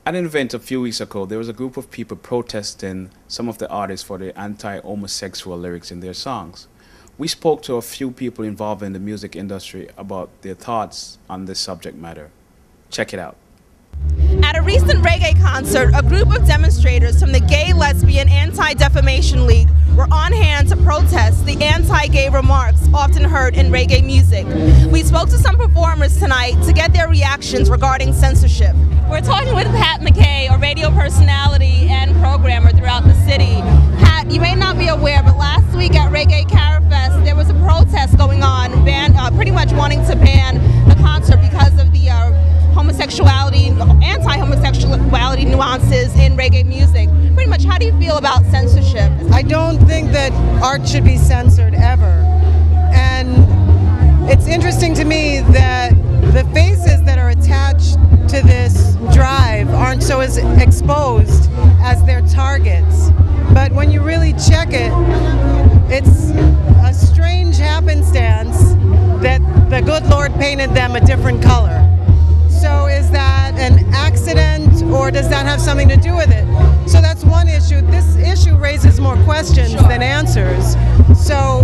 At an event a few weeks ago, there was a group of people protesting some of the artists for the anti-homosexual lyrics in their songs. We spoke to a few people involved in the music industry about their thoughts on this subject matter. Check it out. At a recent reggae concert, a group of demonstrators from the Gay, Lesbian, Anti-Defamation League were on hand to protest the anti-gay remarks often heard in reggae music. We spoke to some performers tonight to get their reactions regarding censorship. We're talking with Pat McKay, a radio personality and programmer throughout the city. Pat, you may not be aware, but last week at Reggae Carafest, there was a protest going on, pretty much wanting to ban the concert because of the homosexuality, anti-homosexuality nuances in reggae music. Pretty much, how do you feel about censorship? I don't think that art should be censored ever. And it's interesting to me that the faces that are attached to this drive aren't so as exposed as their targets. But when you really check it, it's a strange happenstance that the good Lord painted them a different color. So is that an accident, or does that have something to do with it? So that's one issue. This issue raises more questions than answers. So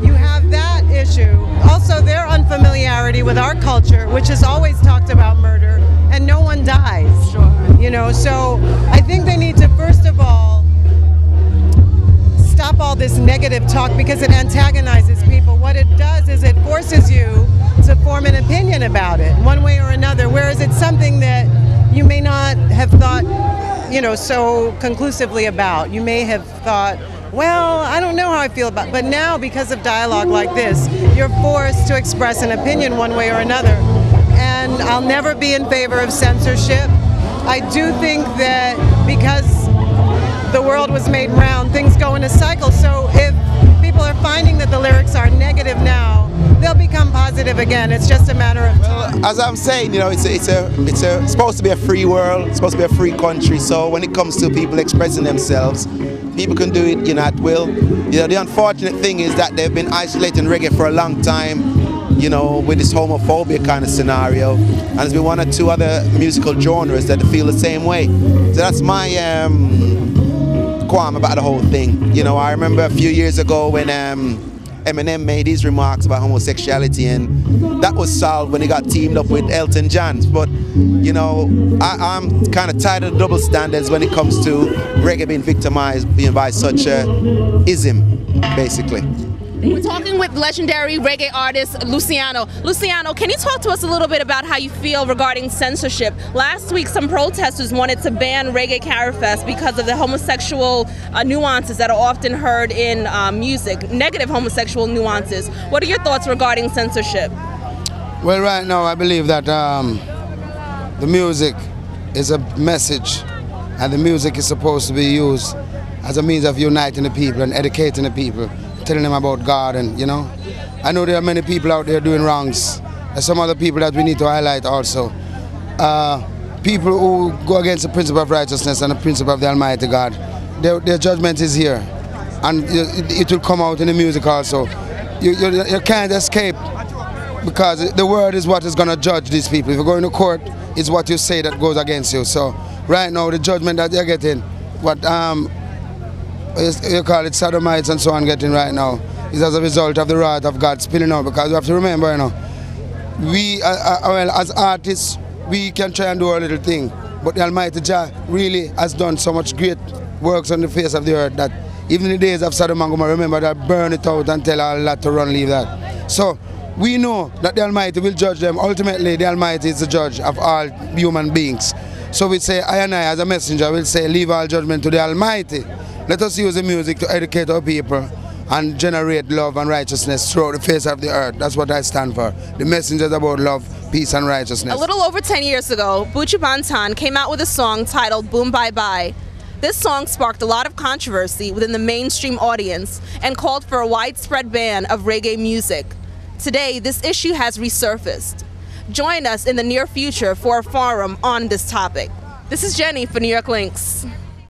you have that issue. Also, their unfamiliarity with our culture, which has always talked about murder, and no one dies. You know, so I think they need to, first of all, stop all this negative talk because it antagonizes people. What it does is it forces you to form an opinion about it, one way or another, whereas it's something that you may not have thought, you know, so conclusively about. You may have thought, well, I don't know how I feel about it. But now, because of dialogue like this, you're forced to express an opinion one way or another. And I'll never be in favor of censorship. I do think that because the world was made round, things go in a cycle. So if people are finding that the lyrics are negative now, they'll become positive again. It's just a matter of time. Well, as I'm saying, you know, it's supposed to be a free world. It's supposed to be a free country. So when it comes to people expressing themselves, people can do it, you know, at will. You know, the unfortunate thing is that they've been isolating reggae for a long time, you know, with this homophobia kind of scenario. And there's been one or two other musical genres that feel the same way. So that's my qualm about the whole thing. You know, I remember a few years ago when Eminem made his remarks about homosexuality, and that was solved when he got teamed up with Elton John. But, you know, I'm kind of tired of the double standards when it comes to reggae being victimized by such ism, basically. We're talking with legendary reggae artist Luciano. Luciano, can you talk to us a little bit about how you feel regarding censorship? Last week, some protesters wanted to ban Reggae Carafest because of the homosexual nuances that are often heard in music, negative homosexual nuances. What are your thoughts regarding censorship? Well, right now, I believe that the music is a message, and the music is supposed to be used as a means of uniting the people and educating the people, telling them about God. And, you know, I know there are many people out there doing wrongs. There's some other people that we need to highlight also. People who go against the principle of righteousness and the principle of the Almighty God, their judgment is here, and it will come out in the music also. You can't escape, because the word is what is going to judge these people. If you go into court, it's what you say that goes against you. So right now, the judgment that they're getting, what you call it, sodomites and so on getting right now, is as a result of the wrath of God spilling out. Because you have to remember, you know, we, well, as artists, we can try and do our little thing, but the Almighty Jah really has done so much great works on the face of the earth that even in the days of Sodom and Gomorrah, remember that, burn it out and tell all that to run, leave that. So we know that the Almighty will judge them. Ultimately, the Almighty is the judge of all human beings. So we say, I and I as a messenger will say, leave all judgment to the Almighty. Let us use the music to educate our people and generate love and righteousness throughout the face of the earth. That's what I stand for. The message is about love, peace and righteousness. A little over 10 years ago, Buju Banton came out with a song titled Boom Bye Bye. This song sparked a lot of controversy within the mainstream audience and called for a widespread ban of reggae music. Today, this issue has resurfaced. Join us in the near future for a forum on this topic. This is Jenny for New York Links.